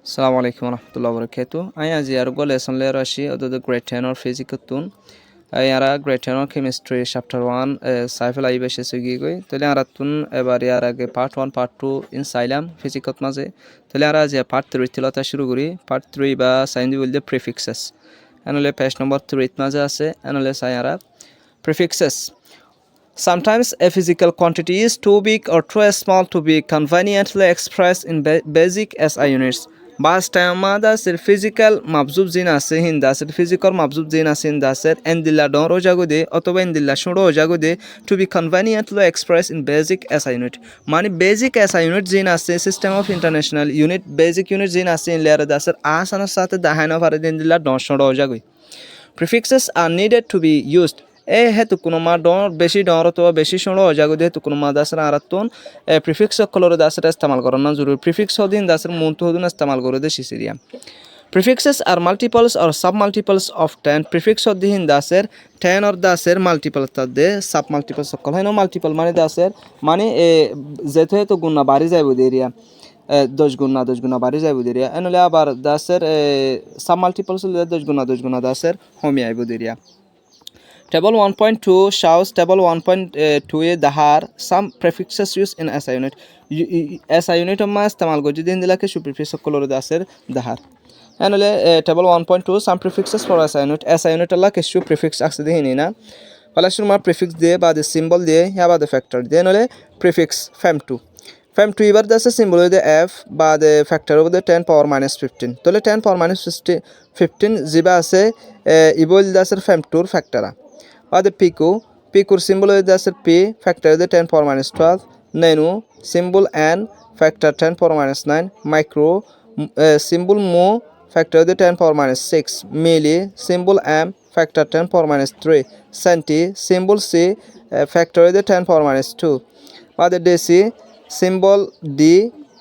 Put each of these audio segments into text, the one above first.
Assalamu alaikum warahmatullahi wabarakatuh. Aya ziyaru go lesson le rashi odo the grade 10 or physics tun. Ayara grade 10 or chemistry chapter 1 cycle ai beshe sugi goi. Tole ara tun ebar yara ge part 1 part 2 in silem physics maze. Tole ara zia part 3 tilata shuru gori. Part 3 ba sign will the prefixes. Anole page number 3 maze ase anole sayara prefixes. Sometimes a physical quantity is too big or too small to be conveniently expressed in basic SI units. Bastayamada sir physical mabzub zina se hinda sir physical mabzub zina se hinda sir endilla don rojagude otoba endilla shuro rojagude to be conveniently expressed in basic SI unit. Mani basic SI unit zina se system of international unit basic unit zina se in layer da sir asana sate dahana farad endilla don shuro rojagude. Prefixes are needed to be used. Hetu kunuma don beshi don to beshi shono jagude hetu kunuma dasra araton prefix color dasra istemal korona zurur prefix hodin dasra muntu hodun istemal korode shisiria. Prefixes are multiples or submultiples of 10. Prefix hodin daser 10 or daser multiple tade submultiples okol heno multiple mane daser mane যেতে তো গুণা বাড়ি যাইব দেরিয়া 10 গুণা বাড়ি যাইব দেরিয়া এনলে আবার দাসের সাবমাল্টিপলস 10 গুণা দাসের হোমি আইব দেরিয়া. Table 1.2 shows table 1.2 A দাহার some prefixes used in SI unit. SI unit ma istemal goji din dilake su prefix kolor daser dahar. Anole table 1.2 some prefixes for SI unit. SI unit la ke su prefix akse dehini na. Palashur ma prefix দিয়ে বা the symbol দিয়ে ya বা the factor দিয়ে নলে prefix fem2 fem2 এবার দাসে symbol দিয়ে f বা the factor of the 10 power minus 15 তাহলে 10 power minus 15 জিবা আছে ইবল দাসের fem2 এর ফ্যাক্টরা বা the pico symbol দিয়ে দাসের p factor দিয়ে 10 power minus 12 nano symbol n factor 10 power minus 9 micro symbol mo factor দিয়ে 10 power minus 6 milli symbol m factor 10 power minus 3 centi symbol c factor the 10 power minus 2 by the dc symbol d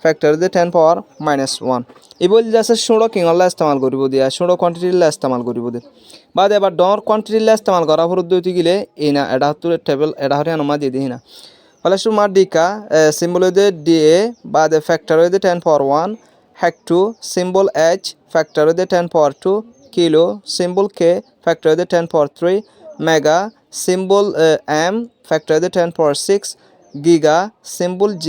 factor the 10 power minus 1 ibol jase shodo kingolla istemal koribo dia shodo quantity la istemal koribo de bade ebar dor quantity la istemal kora pordoti gile ina eta hotur table eta hori anoma di dihina fale suma dika symbol de da by the factor the 10 power 1 hecto symbol h factor the 10 power 2 kilo symbol k factor the 10 power 3 mega symbol m factor the 10 power 6 giga symbol g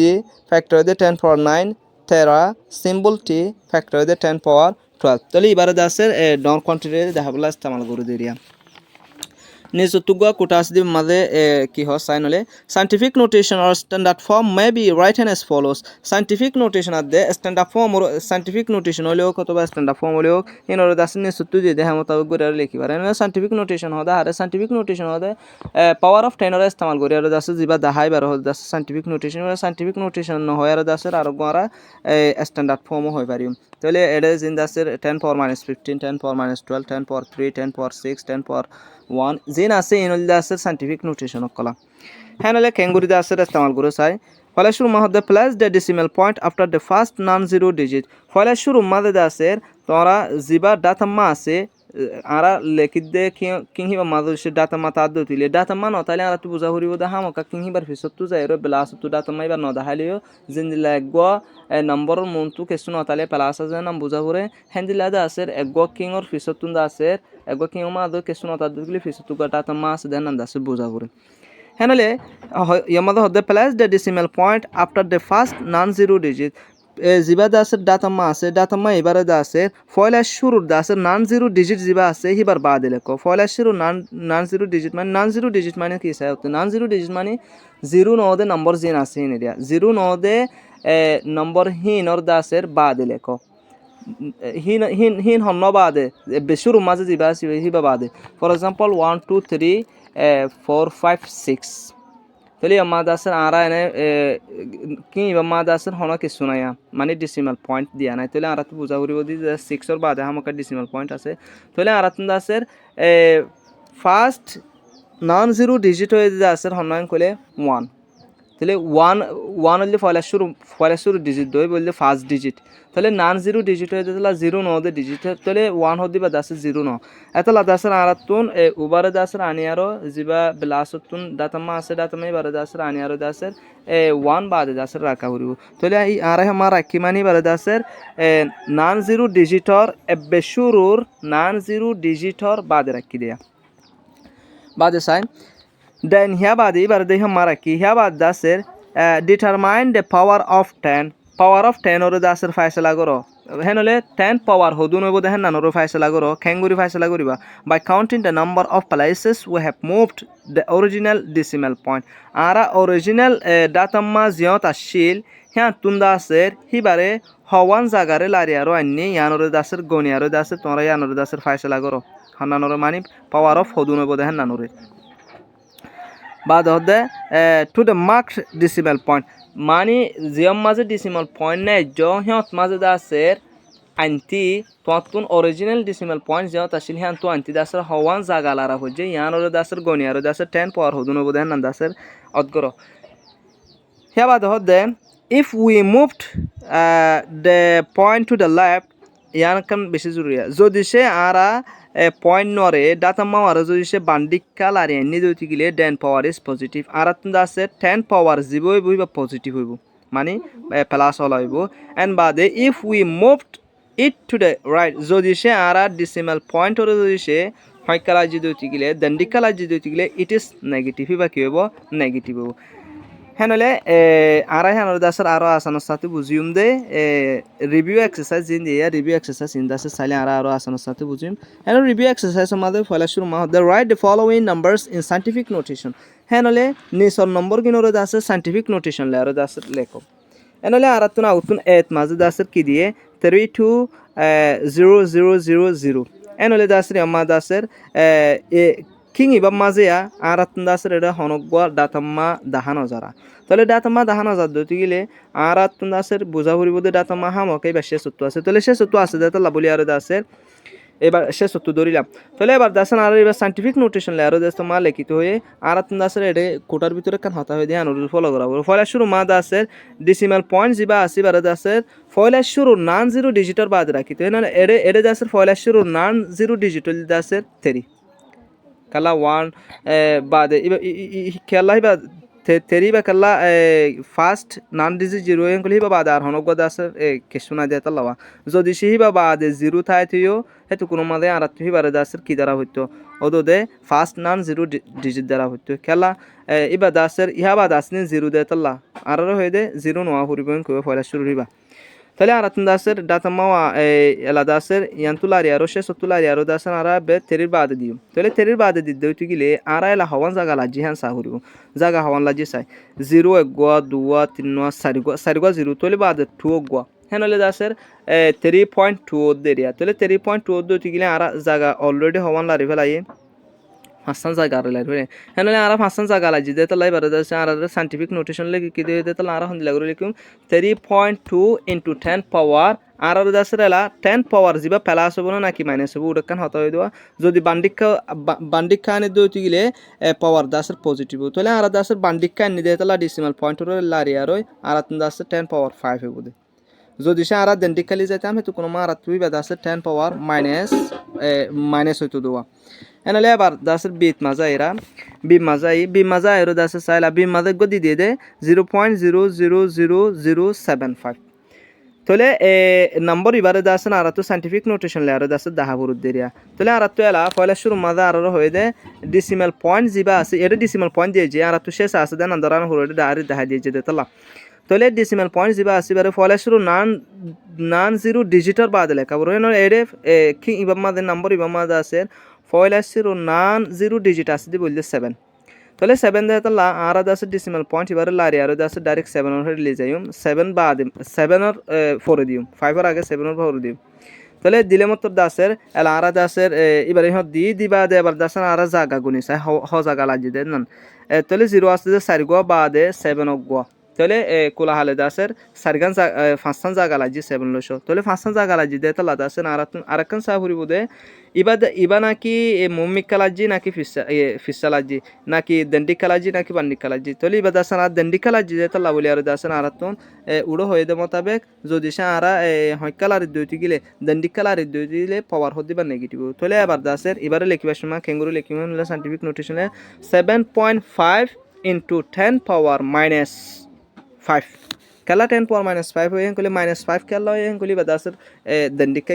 factor the 10 power 9 tera symbol t factor the 10 power 12 তাহলে এবারে দাসের ডন quantity দেখাবলা ইস্তেমাল করে দিরিয়া Nizutugwa kutasdi made ki ho sign scientific notation or standard form may be written as follows. Scientific notation adde standard form or scientific notation oleo kotoba standard form oleo inore dasin nisutu de deha mutabak gore lekhi bare scientific notation hoda hare scientific notation hoda power of 10 or istemal gore ar das jiba dahai bar hoda das scientific notation no hoyar dasir ar gora standard form hoy parium tole it is in dasir 10 power minus 15 10 power minus 12 10 power 3 10 power 6 10 power 1 zin ase inol dasir scientific notation okala hanale kenguri dasir istemal guru sai fale shuru mahde plus the decimal point after the first non-zero digit fale shuru madde dasir tora ziba data ma ase ara lekidde kinhi ba madu she data ma ta do tile data ma no tale ara tu buza horibo da hamoka kinhi bar fisottu zairo belas tu data mai bar no da halio zindila eggo number muntu kesu no tale plus aze nam buza hore hendila da aser eggo king or fisottu da aser eggo king ma do kesu no ta do tile fisottu ga data ma ase den da aser buza hore henale yamada hodde plus the decimal point after the first non-zero digit জিবা দাসের ডাটামা আছে ডাটামা এবারে দাসের ফয়লা শুরুর দাসের non-zero digit জিবা আছে হিবার বাদ লেখো ফয়লা শুরু non-zero digit মানে কি চাই non-zero digit মানে 0 নদে নম্বর জিন আছে হিন এরিয়া 0 নদে নম্বর হিন অর দাসের বাদ লেখো হিন হিন হিন হন্ন বাদে শুরু মাঝে জিবা আছে হিবা বাদে ফর এক্সাম্পল 1 2 3 4 5 6 তাহলে আমাদাসের আরা এনে কি আমাদাসের হন কিছু নাই মানে ডেসিমাল পয়েন্ট দিয়া নাই তাহলে আরা তো বুঝা করিব দি 6 এর বাদে আমাকে ডেসিমাল পয়েন্ট আছে তাহলে আরা দাসের ফার্স্ট নন জিরো ডিজিট হয়ে দাসের হন কইলে 1 তাহলে ওয়ান হলে পয়লা শুরু ডিজিট দই বললে ফার্স্ট ডিজিট তাহলে নান জিরো ডিজিট হয়ে তাহলে জিরো ন দে ডিজিট তাহলে ওয়ান হদি বা দাসে জিরো ন এতলা দাসের আরাতুন উবারে দাসের আনিয়ারো জিবা বেলাসতুন দাতামা আছে দাতামা এবারে দাসের আনিয়ারো দাসের ওয়ান বাদে দাসের রাখা হরিব তাহলে এই আরে আমার রাখি মানি বারে দাসের নান জিরো ডিজিটর বেশুরুর নান জিরো ডিজিটর বাদে রাখি দেয়া বাদে sign then here badi bar de hamara ki here bad daser determine the power of 10 or daser faisala goro henole 10 power hodun obo dehen nanoro faisala goro kenguri faisala goriba by counting the number of places we have moved the original decimal point ara original datamma ziot ashil hya tunda aser hibare hawan jagare lariaro anni yanoro daser goniaro daser tora yanoro daser faisala goro hananoro mani power of hodun obo dehen nanore बाद होते to the marks decimal point मानी जियम माजे decimal point ने जो हियत माजे दासेर आंटी तुन ओरिजिनल डेसिमल पॉइंट जो ताशिल हियान तो आंटी दासर हवान जागालारा हो जे यान और दासर गोनियारो दासर 10 पावर हो दुनो बदन नंद दासर अदगरो हिया बाद होते if we moved the point to the left यान कम बेसि जरूरी है जो दिशे आरा पॉइंट नरे डाटा मावर जो दिशे बांडिका लारे नि दोति गिले 10 पावर इज पॉजिटिव आरा तुन दासे 10 पावर जिबो बा पॉजिटिव होइबो माने प्लस हलाइबो एंड बादे if we moved it to the right जो दिशे आरा डेसिमल पॉइंट और जो दिशे हयकाला जि दोति गिले दंडिकाला जि दोति गिले इट इज नेगेटिव बा कि होइबो नेगेटिव होइबो হেনলে আড়াই হানোর দাসের আরো আসানোর সাথে বুঝিম দে রিভিউ এক্সারসাইজ জিন দিয়ে রিভিউ এক্সারসাইজ ইন দাসে চাইলে আরো আসানোর সাথে বুঝিম হেন রিভিউ এক্সারসাইজ আমাদের ফলা শুরু মা the write the following numbers in scientific notation হেনলে নিসর নম্বর কিনোর দাসে সাইন্টিফিক নোটেশন লে আরো দাসের লেখো হেনলে আরাতুন আউতুন এত মাঝে দাসের কি দিয়ে 320000 হেনলে দাসের আমা দাসের কিং ইবা মাঝেয়া আরাতুন দাসের এটা হনগোয়া দাতাম্মা দাহানো যারা তাহলে ডাতামা দাহানো হাজার দইতে গেলে আরাতুন দাসের বোঝা ভরিব দে ডাতামা হামকে এবার শেষ সত্য আছে তাহলে শেষ সত্য আছে দাতা বলি আর দাসের এবার শেষ সত্য ধরিলাম তাহলে এবার দাসের আর এবার সাইন্টিফিক নোটেশন লে আর দাসের মা লিখিত হয়ে আরাতুন দাসের এটা কোটার ভিতরে কান হতা হয়ে দিয়ে আনুরুল ফলো করা ফয়লা শুরু মা দাসের ডেসিমাল পয়েন্ট জিবা আসি বার দাসের ফয়লা শুরু নান জিরো ডিজিটার বাদ রাখিত হয় না এডে দাসের ফয়লা শুরু নান জিরো ডিজিটাল দাসের 3 kala one bade kala hiba teri ba kala fast non digit zero en kali hiba bade ar honok goda sir keshuna de talawa jodi shi hiba bade zero thai thiyo hetu kuno made arat hiba re dasir ki dara hoyto odo de fast non zero digit dara hoyto kala iba dasir iha ba dasne zero de talla araro hoyde zero no huriben ko foila shuru hiba তাহলে Arathoon দাসের ডাতামাওয়া এলা দাসের ইয়ান্তুলারি আরো শেষ তুলারি আরো দাসের আরা বে তেরির বাদে দিও তাহলে তেরির বাদে দিতে হইতে গেলে আরা এলা হওয়ান জায়গা লাজি হ্যান সাহুরিব জায়গা হওয়ান লাজি চাই 0 1 গুয়া 2 3 4 গুয়া 0 তাহলে বাদে 2 গুয়া হ্যাঁ হলে দাসের 3.2 দেরিয়া তাহলে 3.2 দিতে গেলে আরা জায়গা অলরেডি হওয়ান লারি ফেলাই ফাঁসান জায়গা আর লাইব হ্যাঁ আর ফাঁসান জায়গা লাগি যেতে লাই বারে যাচ্ছে আর সাইন্টিফিক নোটেশন লেগে কি দিয়ে যেতে আর হন্দি লাগলো লিখুম 3.2 into 10 পাওয়ার আর দাসের এলা 10 পাওয়ার যিবা প্লাস হবো নাকি মাইনাস হবো ওটা কান হতা হয়ে দেওয়া যদি বান্ডিকা আনে দিতে গেলে পাওয়ার দাসের পজিটিভ তাহলে আর দাসের বান্ডিকা আনি দিয়ে তাহলে ডেসিমাল পয়েন্টের লারি আর আর দাসের 10 পাওয়ার 5 হবো দে যদি সে আর দেন্ডিকালি যেতাম হেতু কোনো মা আর তুই বা দাসের 10 পাওয়ার মাইনাস হইতো দেওয়া এনালে আবার দাসের বিট মাজা এরা বি মাজা এর দাসের সাইলা বি মাজা গদি দিয়ে দে 0.000075 তাহলে নম্বর এবারে দাসেন আর তো সাইন্টিফিক নোটেশন লে আর দাসের দাহা বুরুদ দেরিয়া তাহলে আর তো এলা ফয়লা শুরু মাজা আর হয়ে দে ডেসিমাল পয়েন্ট জিবা আছে এর ডেসিমাল পয়েন্ট দিয়ে যে আর তো শেষ আছে দেন আন্দরান হরে দাঁড়ি দেখা দিয়ে যে তালা তাহলে ডেসিমাল পয়েন্ট জিবা আছে বারে ফয়লা শুরু নান জিরো ডিজিটার বাদ লেখা বড় এডে কি ইবাম মাদের নম্বর ইবাম মাদা আছে ফয়লা শুরু নান জিরো ডিজিট আছে দি বললে 7 তাহলে 7 দেয় তাহলে আর আছে ডেসিমাল পয়েন্ট এবারে লারি আর আছে ডাইরেক্ট 7 এর লে যাইম 7 বাদ 7 এর 4 দিম 5 এর আগে 7 এর 4 দিম তাহলে দিলে মত দাসের এলা আর দাসের এবারে হ দিবা দে এবার দাসের আর জায়গা গুনি চাই হ জায়গা লাগি দে না তাহলে 0 আছে যে 4 গো বাদে 7 গো তাহলে কোলা হালে দাসের সারগান পাঁচটান জায়গা লাগছে 7 লইছো তাহলে পাঁচটান জায়গা লাগছে দে তালা দাসের আরেকখান সাহুরি বোধে ইবা নাকি মুম্মিক কালাজি নাকি ফিসা লাজি নাকি দন্ডিক কালাজি নাকি বান্ডিক কালাজি তাহলে ইবা দাসেন আর দন্ডিক কালাজি দে তালা বলি আর দাসেন আরাতন উড়ো হয়ে দে মোতাবেক যদি সে আরা হয় কালার দইতে গেলে দন্ডিক কালার দইতে গেলে পাওয়ার হতে বা নেগেটিভ তাহলে এবার দাসের এবারে লিখিবার সময় ক্যাঙ্গুরু লিখিবেন scientific নোটেশনে 7.5 into 10 power minus 5 kala 10 power minus 5 hoyen kuli minus 5 kala hoyen kuli badasir dendika